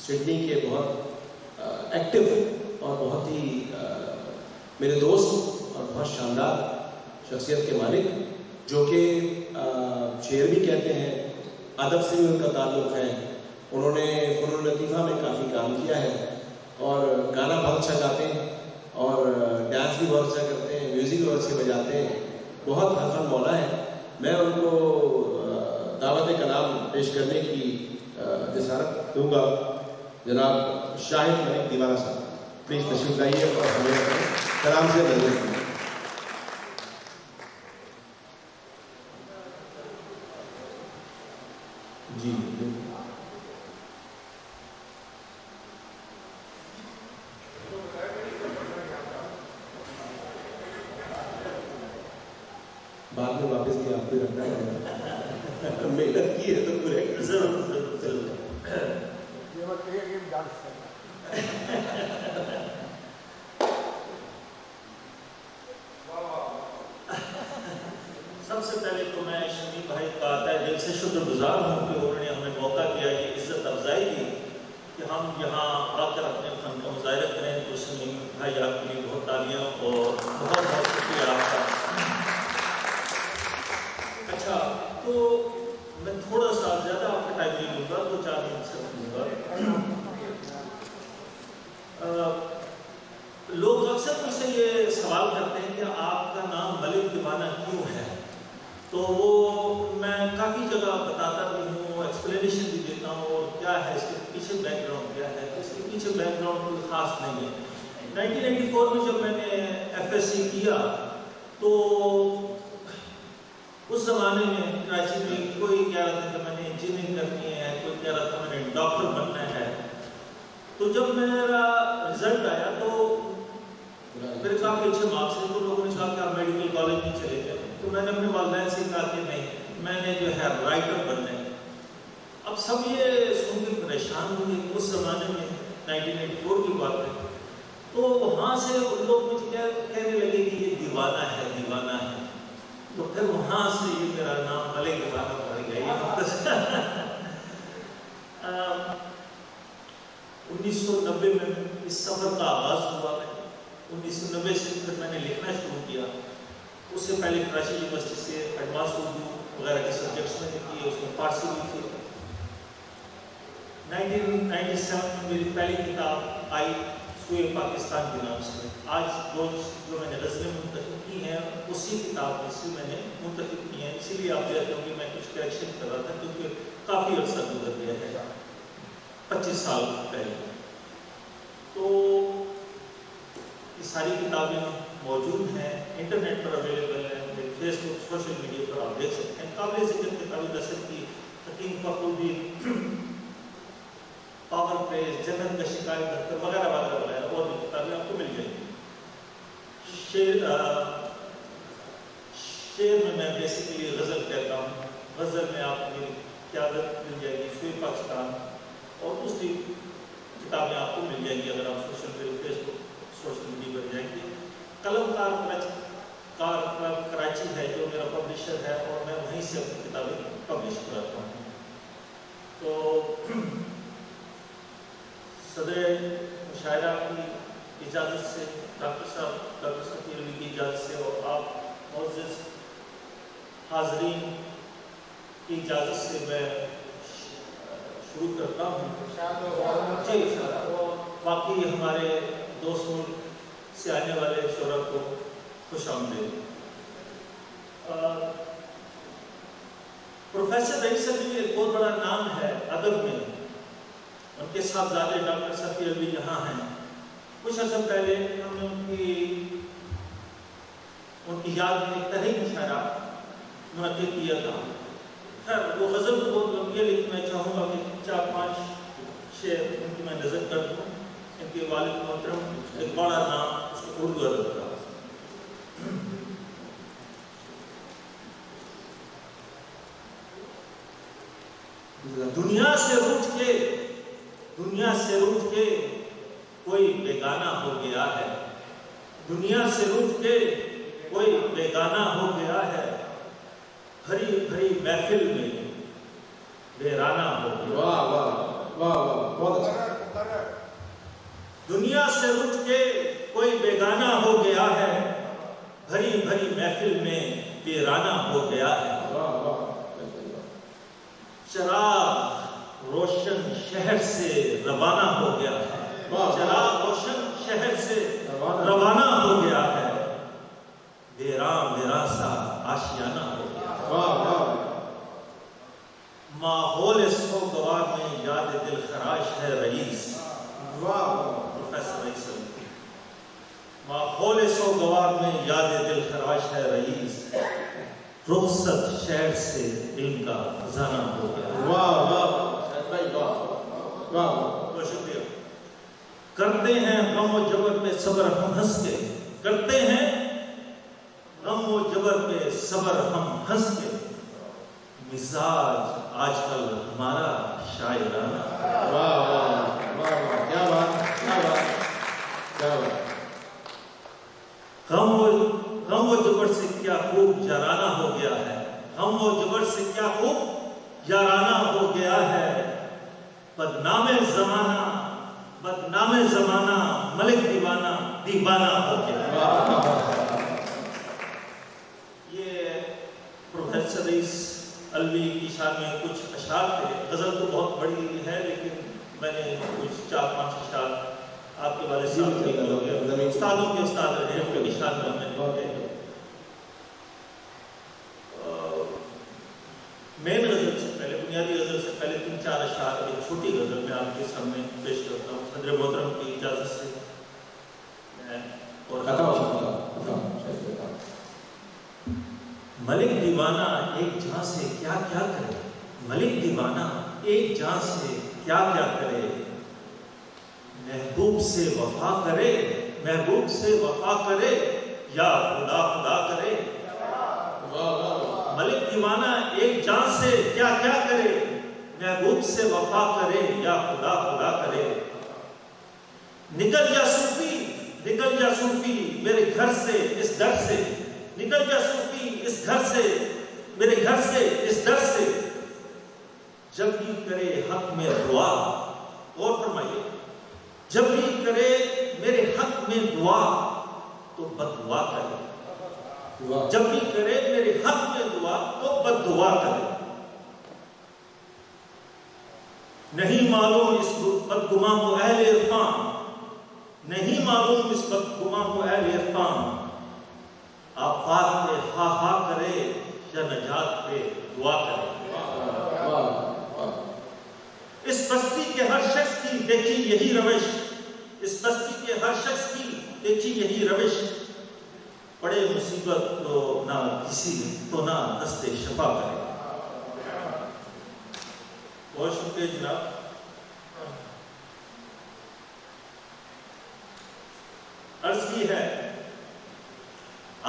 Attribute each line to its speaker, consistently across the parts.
Speaker 1: Sydney کے بہت active اور بہت ہی میرے دوست اور بہت شاندار شخصیت کے مالک، جو کہ شعر بھی کہتے ہیں، ادب سے بھی ان کا تعلق ہے. انہوں نے فنون لطیفہ میں کافی کام کیا ہے اور گانا بہت اچھا گاتے ہیں اور ڈانس بھی بہت اچھا کرتے ہیں، میوزک بہت اچھے بجاتے ہیں، بہت حرفن مولا ہے. میں ان کو دعوت کلام پیش کرنے کی جسارت دوں گا. جناب شاہد ملک دیوانہ صاحب پلیز تشریف لائیے اور ہمیں کلام سے نظر کریں. جی بعد میں واپس بھی آپ کو رکھنا ہے، محنت کی ہے تو پورے
Speaker 2: سب سے پہلے تو میں شمی بھائی کا دل سے شکر گزار ہوں کہ انہوں نے ہمیں موقع دیا، یہ عزت افزائی کی کہ ہم یہاں آ کر اپنے فن کا مظاہرہ کریں. تو شمی بھائی آپ کے لیے بہت تالیاں اور بہت بہت شکریہ آپ کا. اچھا، تو میں تھوڑا سا زیادہ آپ کا ٹائم نہیں لوں گا، 2-4 منٹ سے لوں گا. لوگ اکثر مجھ سے یہ سوال کرتے ہیں کہ آپ کا نام ملک دیوانہ کیوں ہے؟ تو وہ میں کافی جگہ بتاتا بھی ہوں، ایکسپلینیشن بھی دیتا ہوں اور کیا ہے اس کے پیچھے بیک گراؤنڈ کیا ہے. اس کے پیچھے بیک گراؤنڈ کوئی خاص نہیں ہے. 1994 میں جب میں نے FSc کیا تو اس زمانے میں کراچی میں کوئی کہہ رہا تھا کہ میں نے انجینئرنگ کرنی ہے، کوئی کہہ رہا تھا میں نے ڈاکٹر بننا ہے. تو جب میرا رزلٹ آیا تو میرے کافی اچھے مارکس تھے، تو لوگوں نے کہا کہ آپ میڈیکل کالج میں چلے گئے. تو میں نے اپنے والدین سے کہا کہ نہیں، میں نے جو ہے رائٹر بننا ہے. اب سب یہ سن کے پریشان ہوئے. اس زمانے میں 1994 کی بات ہے. تو وہاں سے لوگ مجھے کہنے لگے کہ یہ دیوانہ ہے، دیوانہ ہے. تو پھر وہاں سے یہ میرا نام ملک دیوانہ پڑ گیا. 1990 میں اس سفر کا آغاز ہوا. 1990 سے پھر میں نے لکھنا شروع کیا. اس سے پہلے کراچی یونیورسٹی سے ایڈوانس اردو وغیرہ کے سبجیکٹس میں نے کیے، اس میں فارسی بھی تھی. 1997 میں میری پہلی کتاب آئی سوئے پاکستان کے نام سے. آج جو میں نے غزلیں منتخب کی ہیں اسی کتاب میں سے میں نے منتخب کی ہیں. اسی لیے آپ دیکھتے ہوں کہ میں کچھ کریکشن کر رہا تھا کیونکہ کافی عرصہ گزر گیا ہے، 25 سال پہلے. تو یہ ساری کتابیں موجود ہیں، انٹرنیٹ پر اویلیبل ہیں، فیس بک، سوشل میڈیا پر آپ دیکھ سکتے ہیں. قابل ذکر کتابیں نثر کی حکیم فخر الدین، پاور پریس، جنت کا شکایت دفتر وغیرہ وغیرہ وغیرہ اور بھی کتابیں آپ کو مل جائیں گی. شعر میں میں بیسیکلی غزل کہتا ہوں. غزل میں آپ کو میری قیادت مل جائے گی، سوئے پاکستان، اور دوسری کتابیں آپ کو مل جائیں گی اگر آپ سوشل میڈیا، فیس بک، سوشل میڈیا پر جائیں گے. قلم کار کراچی ہے جو میرا پبلشر ہے اور میں وہیں سے اپنی کتابیں پبلش کراتا ہوں. تو صدر مشاعرہ کی اجازت سے، ڈاکٹر صاحب ڈاکٹر صفی علوی کی اجازت سے اور آپ معزز حاضرین کی اجازت سے میں شروع کرتا ہوں. باقی ہمارے دوست ملک سے آنے والے شعراء کو خوش آمدید. پروفیسر رئیس علوی ایک بہت بڑا نام ہے ادب میں. ان کے صاحبزادے ڈاکٹر صفی علوی یہاں ہیں. کچھ عرصہ پہلے ہم نے ان کی یاد میں ایک تحریک مشاعرہ منعقد کیا تھا. خیر وہ غزل تو بہت لمبی ہے لیکن میں چاہوں گا کہ 4-5 شعر ان کی میں نظر کر دوں. ان کے والد محترم ایک بڑا نام اس کو اردو ادب کا. دنیا سے روٹھ کے کوئی بیگانہ ہو گیا ہے. دنیا سے روٹھ کے کوئی بیگانہ ہو گیا ہے. بھری بھری محفل میں ویرانہ ہو گیا.
Speaker 1: واہ واہ واہ واہ، بہت اچھا.
Speaker 2: دنیا سے رٹ کے کوئی بیگانہ ہو گیا ہے، بھری بھری محفل میں ویرانہ ہو گیا ہے۔ چراغ روشن شہر سے روانہ ہو گیا ہے، چراغ روشن شہر سے روانہ ہو گیا ہے، ویراں ویراں سا آشیانہ ہو گیا ہے۔ ماحول سوگوار میں یاد دل خراش ہے رئیس، پروفیسر رئیس ماحول سوگوار میں یاد دل خراش ہے رئیس، رخصت شہر سے علم کا خزانہ ہو گیا۔ بہت شکریہ۔ کرتے ہیں غم و جبر پہ صبر ہم ہنس کے، کرتے ہیں غم و جبر پہ صبر ہم ہنس کے، مزاج آج کل ہمارا شاعرانہ۔
Speaker 1: کیا بات، کیا بات، کیا بات۔
Speaker 2: غم و جبر سے کیا خوب یارانہ ہو گیا ہے، غم و جبر سے کیا خوب یارانہ ہو گیا ہے، بدنام زمانہ ملک دیوانہ ہو گیا۔ یہ پروفیسر رئیس علوی کی شان میں کچھ اشعار تھے۔ غزل تو بہت بڑی ہے لیکن میں نے کچھ 4-5 اشعار آپ کے والد صاحب کے استادوں کے استاد رہے ہیں، ان کے شان میں نے مین غزل سے پہلے، بنیادی غزل سے پہلے 3-4 اشعار ایک چھوٹی غزل میں آپ کے سامنے پیش کرتا ہوں صدر محترم کی اجازت سے۔ ملک دیوانہ ایک جہاں سے کیا کیا کرے، ملک دیوانہ ایک جہاں سے کیا کیا کرے، محبوب سے وفا کرے یا خدا خدا کرے۔ ملک دیوانہ ایک جان سے کیا کیا کرے، محبوب سے وفا کرے یا خدا خدا کرے۔ نکل جا صوفی میرے گھر سے اس در سے، نکل جا صوفی اس گھر سے میرے گھر سے اس در سے، جب بھی کرے حق میں دعا، اور فرمائیے، جب بھی کرے میرے حق میں دعا تو بد دعا کرے، جب بھی کرے میرے حق میں دعا تو بد دعا کرے۔ نہیں معلوم اس بدگماں کو اہل عرفان، نہیں معلوم اس بدگماں کو اہل عرفان، آفات پہ ہا ہا کرے یا نجات پہ دعا کرے۔ اس بستی کے ہر شخص کی دیکھی یہی روش، اس بستی کے ہر شخص کی دیکھی یہی روش، پڑے مصیبت تو نہ کسی تو نہ دست شفا کرے۔ بہت شکریہ جناب۔ عرض کی ہے،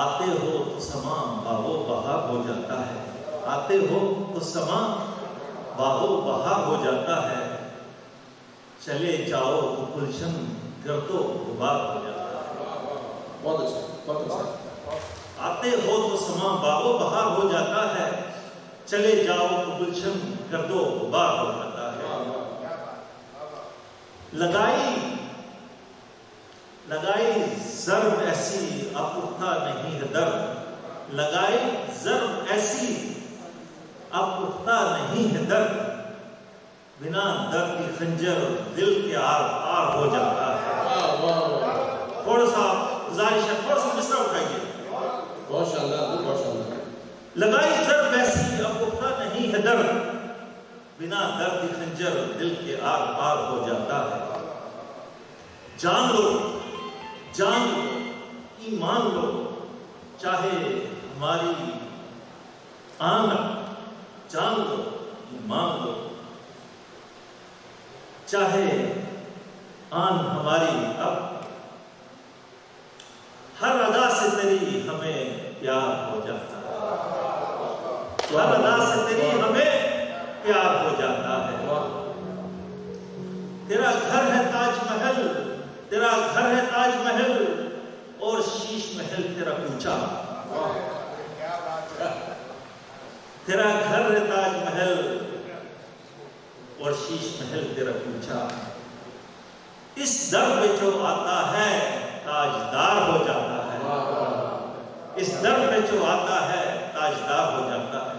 Speaker 2: آتے ہو تو سماں باغو بہار ہو جاتا ہے، آتے ہو تو سماں باغو بہار ہو جاتا ہے، چلے جاؤ تو گلشن گردو غبار ہو جاتا ہے۔
Speaker 1: بہت اچھا، بہت اچھا۔
Speaker 2: آتے ہو تو سماں باغو بہار ہو جاتا ہے، چلے جاؤ تو گلشن گردو غبار ہو جاتا ہے۔ لگائی ضرب ایسی اب اٹھتا نہیں ہے درد، لگائی ضرب ایسی اب اٹھتا نہیں ہے درد، بنا درد کی خنجر دل کے آر پار ہو جاتا ہے۔ تھوڑا سا گزارش ہے، تھوڑا سا مصرع اٹھائیے۔
Speaker 1: بہت شاندار، بہت شاندار۔
Speaker 2: لگائی ضرب ایسی اب اٹھتا نہیں ہے درد، بنا درد کی خنجر دل کے آر پار ہو جاتا ہے۔ جان لو ایمان لو، چاہے ہماری آن، جان لو ایمان لو، چاہے آن ہماری اب، ہر ادا سے تیری ہمیں پیار ہو جاتا ہے، ہر ادا سے تیری ہمیں پیار ہو جاتا ہے۔ تیرا گھر ہے تاج محل، تیرا گھر ہے تاج محل اور شیش محل تیرا کوچا، تیرا گھر ہے تاج محل اور شیش محل تیرا کوچا، اس در پہ جو آتا ہے تاجدار ہو جاتا ہے، اس در پہ جو آتا ہے تاجدار ہو جاتا ہے۔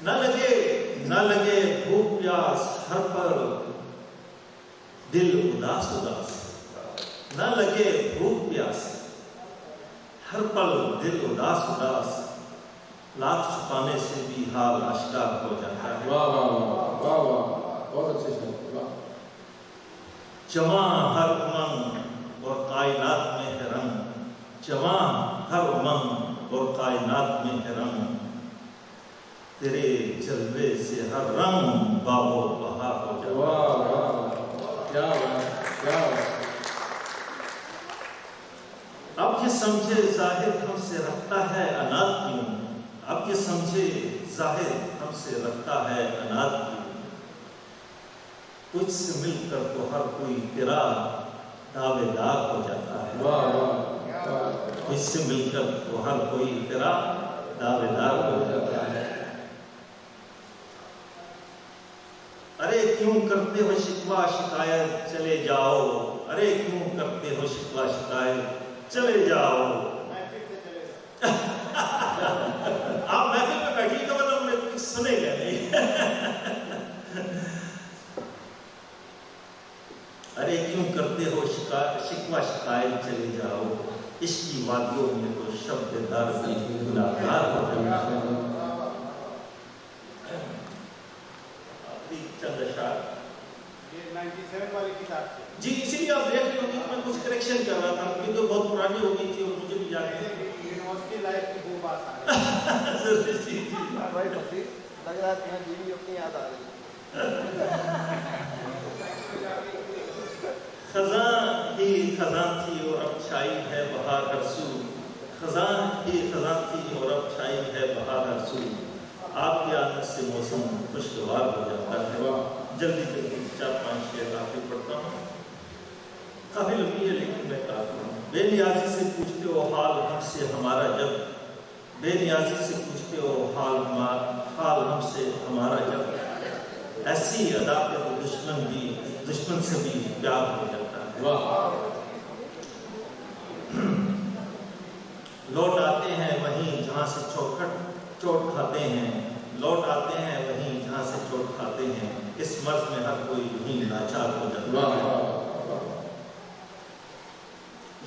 Speaker 2: نہ لگے بھوک پیاس ہر پر دل اداس اداس، نہ لگے بھوک پیاس ہر پل دل اداس اداس، لاکھ چھپانے سے بھی حال آشکار ہو جاتا ہے۔
Speaker 1: واہ واہ واہ واہ واہ، بہت اچھے سے واہ۔
Speaker 2: جواں ہر امنگ اور کائنات میں ہے رنگ، جواں ہر امنگ اور کائنات میں ہے رنگ، تیرے جلوے سے ہر رنگ باب و بہار ہو جاتا ہے۔
Speaker 1: واہ واہ، کیا بات کیا بات۔
Speaker 2: اب یہ سمجھے ظاہر ہم سے رکھتا ہے انات کیوں، اب یہ سمجھے ظاہر ہم سے رکھتا ہے انات کیوں، تجھ سے مل کر تو ہر کوئی تیرا دعوے دار ہو جاتا ہے۔
Speaker 1: واہ واہ،
Speaker 2: تجھ سے مل کر تو ہر کوئی تیرا دعوے دار ہو جاتا ہے۔ ارے کیوں کرتے ہو شکوہ شکایت چلے جاؤ، ارے کیوں کرتے ہو شکوہ شکایت چلے جاؤ۔ آپ محفل میں بیٹھیے گا مطلب انہیں کچھ سنے گا نہیں۔ ارے کیوں کرتے ہو شکوہ شکایت چلے جاؤ، عشق کی وادیوں میں تو شبد دار بھی گناہگار ہو جاتا ہے۔ چند اشعار
Speaker 3: یہ 97 والی کتاب سے
Speaker 2: جی، اسی لیے آپ دیکھ رہے ہوں گے میں کچھ کریکشن کر رہا تھا کیونکہ تو بہت پرانی ہو گئی تھی اور مجھے بھی یاد ہے۔
Speaker 3: یونیورسٹی لائف کی وہ بات آ رہی ہے۔
Speaker 2: جی
Speaker 3: بھائی تفریح لگ رہا ہے تمہیں جی اپنی یاد آ رہی ہے۔
Speaker 2: خزاں ہی خزاں تھی اور اب چھائی ہے بہار ہر سو، خزاں ہی خزاں تھی اور اب چھائی ہے بہار ہر سو، آپ کی آمد سے موسم خوشگوار ہو جاتا ہے۔ جلدی جلدی 4-5 شعر آپ بھی پڑھتا ہوں، کافی لمبی ہے لیکن میں کافی ہوں۔ بے نیازی سے پوچھتے ہو حال ہم سے ہمارا جب، بے نیازی سے پوچھتے ہو حال ہم سے ہمارا جب، ایسی ادا پہ تو دشمن سے بھی پیار ہو جاتا ہے۔
Speaker 1: واہ،
Speaker 2: لوٹ آتے ہیں وہیں جہاں سے چوٹ کھاتے ہیں، لوٹ آتے ہیں وہیں جہاں سے چوٹ کھاتے ہیں، اس مرض میں ہر کوئی یوں لاچار ہو جاتا ہے۔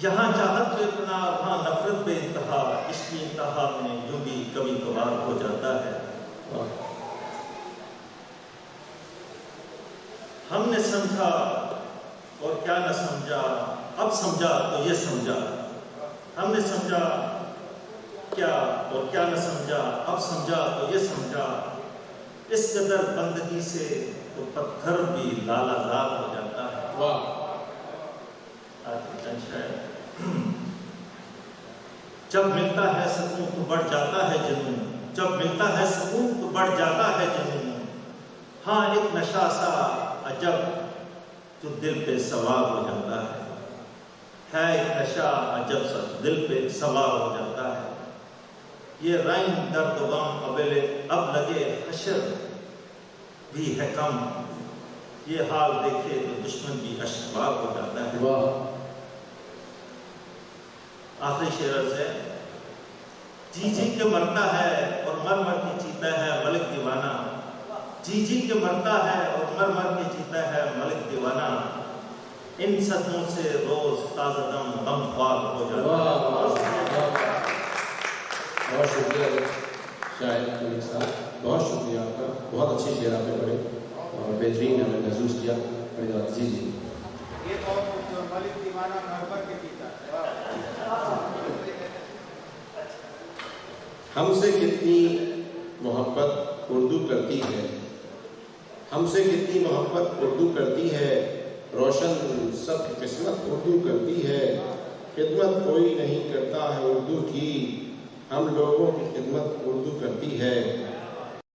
Speaker 2: یہاں چاہت بے پناہ وہاں نفرت بے انتہا، عشق کی انتہا میں یوں بھی کبھی کبھار ہو جاتا ہے۔ ہم نے سمجھا اور کیا نہ سمجھا، اب سمجھا تو یہ سمجھا، ہم نے سمجھا کیا اور کیا نہ سمجھا، اب سمجھا تو یہ سمجھا، اس قدر بندگی سے تو پتھر بھی لالا لال ہو جاتا ہے۔
Speaker 1: واہ،
Speaker 2: جب ملتا ہے سکون تو بڑھ جاتا ہے جنون، جب ملتا ہے سکون تو بڑھ جاتا ہے جنون، ہاں ایک نشہ سا عجب جو دل پہ سوار ہو جاتا ہے ایک نشہ عجب سا دل پہ سوار ہو جاتا ہے۔ یہ رنگ درد و غم اب لگے حشر بھی ہے کم، یہ حال دیکھے تو دشمن بھی اشکبار ہو جاتا ہے۔
Speaker 1: واہ،
Speaker 2: آخری شعر عرض ہے، جی جی کے مرتا ہے اور مر مر کے جیتا ہے ملک دیوانہ، جی جی کے مرتا ہے اور مر مر کے جیتا ہے ملک دیوانہ، ان صدموں سے روز تازہ دم غم خوار ہو جاتا ہے۔
Speaker 1: بہت شکریہ شاہد ملک صاحب، بہت شکریہ آپ کا، بہت اچھے شعر آپ نے پڑھے اور بہترین ہمیں محسوس کیا۔ جی جی،
Speaker 3: یہ تو ملک دیوانہ مربر کے پیتا ہے۔
Speaker 1: ہم سے کتنی محبت اردو کرتی ہے، ہم سے کتنی محبت اردو کرتی ہے، روشن سب کی قسمت اردو کرتی ہے، خدمت کوئی نہیں کرتا ہے اردو کی، ہم لوگوں کی خدمت اردو کرتی ہے،